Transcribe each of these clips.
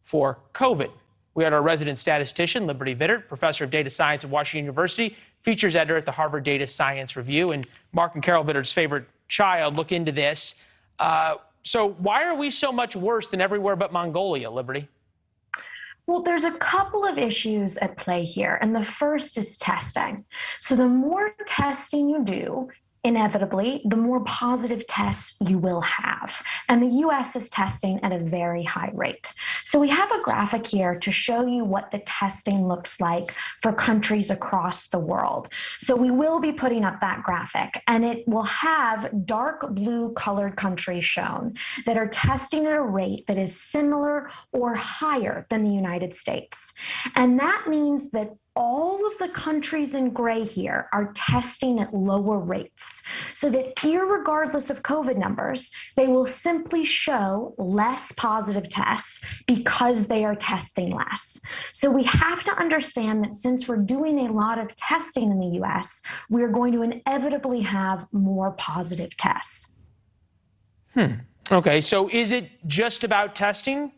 for COVID. We had our resident statistician, Leland Vittert, professor of data science at Washington University, features editor at the Harvard Data Science Review, and Mark and Carol Vittert's favorite child look into this. So why are we so much worse than everywhere but Mongolia, Liberty? Well, there's a couple of issues at play here, and the first is testing. So the more testing you do, inevitably, the more positive tests you will have. And the US is testing at a very high rate. So we have a graphic here to show you what the testing looks like for countries across the world. So we will be putting up that graphic, and it will have dark blue colored countries shown that are testing at a rate that is similar or higher than the United States. And that means that all of the countries in gray here are testing at lower rates, so that irregardless of COVID numbers, they will simply show less positive tests because they are testing less. So we have to understand that since we're doing a lot of testing in the US, we're going to inevitably have more positive tests. Okay, so is it just about testing?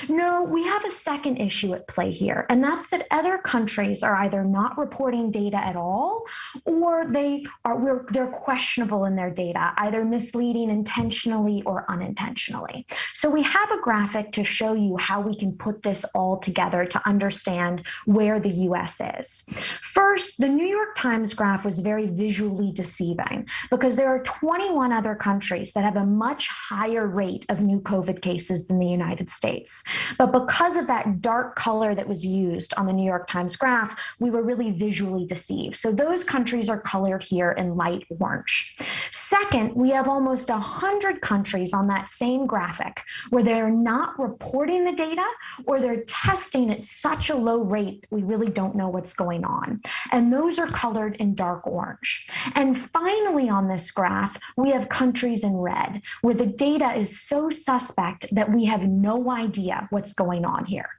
No, we have a second issue at play here, and that's that other countries are either not reporting data at all, or they're questionable in their data, either misleading intentionally or unintentionally. So we have a graphic to show you how we can put this all together to understand where the US is. First, the New York Times graph was very visually deceiving because there are 21 other countries that have a much higher rate of new COVID cases than the United States. But because of that dark color that was used on the New York Times graph, we were really visually deceived. So those countries are colored here in light orange. Second, we have almost 100 countries on that same graphic where they're not reporting the data, or they're testing at such a low rate we really don't know what's going on. And those are colored in dark orange. And finally on this graph, we have countries in red where the data is so suspect that we have no idea what's going on here.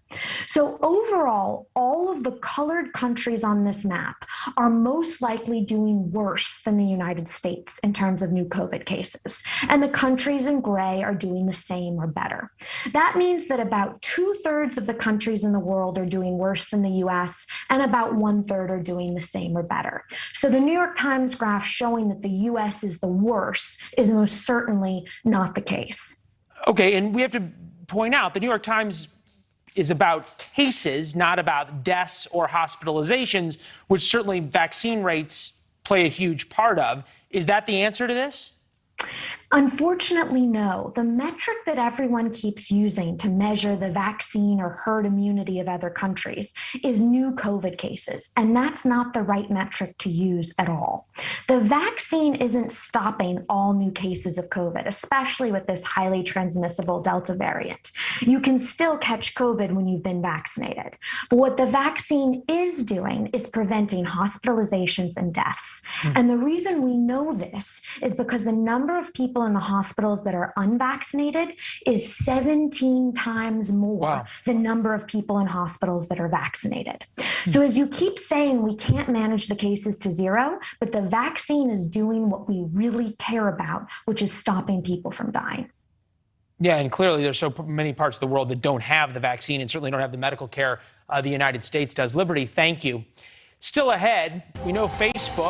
So overall, all of the colored countries on this map are most likely doing worse than the United States in terms of new COVID cases. And the countries in gray are doing the same or better. That means that about 2/3 of the countries in the world are doing worse than the US, and about 1/3 are doing the same or better. So the New York Times graph showing that the US is the worst is most certainly not the case. Okay, and we have to point out the New York Times is about cases, not about deaths or hospitalizations, which certainly vaccine rates play a huge part of. Is that the answer to this? Unfortunately, no. The metric that everyone keeps using to measure the vaccine or herd immunity of other countries is new COVID cases, and that's not the right metric to use at all. The vaccine isn't stopping all new cases of COVID, especially with this highly transmissible Delta variant. You can still catch COVID when you've been vaccinated. But what the vaccine is doing is preventing hospitalizations and deaths. And the reason we know this is because the number of people in the hospitals that are unvaccinated is 17 times more the number of people in hospitals that are vaccinated. So as you keep saying, we can't manage the cases to zero, but the vaccine is doing what we really care about, which is stopping people from dying. Yeah, and clearly there's so many parts of the world that don't have the vaccine and certainly don't have the medical care the United States does. Liberty, thank you. Still ahead, we know Facebook